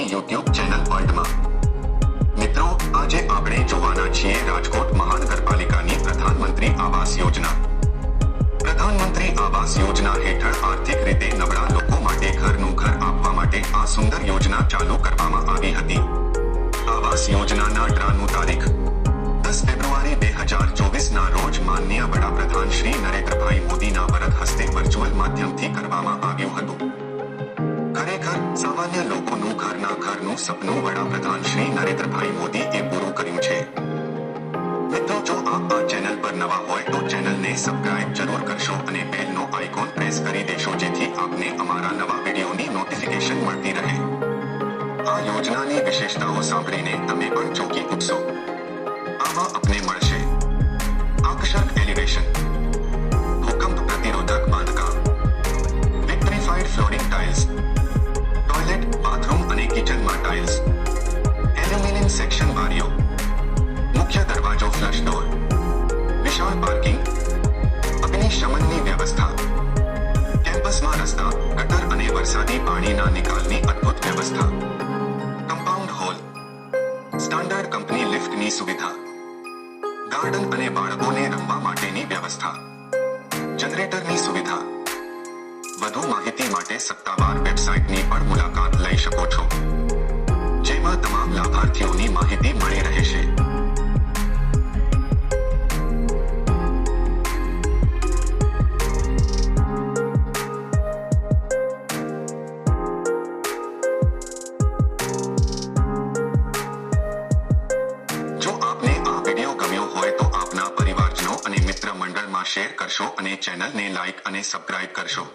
આપણી YouTube channel વર્લ્ડમાં મિત્રો આજે આપણે જોવાના છીએ રાજકોટ મહાનગરપાલિકાની પ્રધાનમંત્રી આવાસ યોજના પ્રધાનમંત્રી આવાસ યોજના હેઠળ આર્થિક રીતે નબળા લોકો માટે ઘરનું ઘર આપવા માટે આ સુંદર યોજના ચાલુ કરવામાં આવી હતી આવાસ યોજનાના ડ્રાનું તારીખ 10 ફેબ્રુઆરી 2024 ના રોજ માનનીય વડાપ્રધાન શ્રી નરેન્દ્રભાઈ મોદીના વરદ હસ્તે વર્ચ્યુઅલ માધ્યમથી કરવામાં આવ્યું હતું ખરેખર સામાન્ય લોકોનું ઘરનું સપનું વડાપ્રધાન શ્રી નરેન્દ્રભાઈ મોદીએ પૂરું કર્યું છે મિત્રો જો આપ આ ચેનલ પર નવા હોય તો ચેનલને સબસ્ક્રાઇબ જરૂર કરશો અને બેલનો આઇકોન પ્રેસ કરી દેશો જેથી આપને અમારા નવા વિડીયોની નોટિફિકેશન મળતી રહે આ યોજનાની વિશેષતાઓ સાંભળીને તમે પણ ચોંકી ઉઠશો આમાં આપને મળશે આકર્ષક એલિવેશન ભૂકંપ પ્રતિરોધક બાંધકામ વિક્ટરીફાઈડ ફ્લોરિંગ ટાઇલ્સ ટોયલેટ બાથરૂમ અને કિચનમાં ટાઇલ્સ એલ્યુમિનિયમ સેક્શન બારીઓ મુખ્ય દરવાજો ફ્લશ ડોર વિશાળ પાર્કિંગ અગ્નિશમનની વ્યવસ્થા કેમ્પસમાં રસ્તા ગટર અને વરસાદી પાણીના નિકાલની અદ્ભુત વ્યવસ્થા કમ્પાઉન્ડ હોલ સ્ટાન્ડર્ડ કંપની લિફ્ટની સુવિધા ગાર્ડન અને બાળકોને રમવા માટેની વ્યવસ્થા જનરેટરની સુવિધા વધુ માહિતી માટે સત્તાવાર વેબસાઇટની પણ મુલાકાત લઈ શકો છો જેમાં તમામ લાભાર્થીઓની માહિતી મળી રહેશે જો આપને આ વિડીયો ગમ્યો હોય તો આપના પરિવારજનો અને મિત્ર મંડળમાં શેર કરશો અને ચેનલને લાઇક અને સબસ્ક્રાઇબ કરશો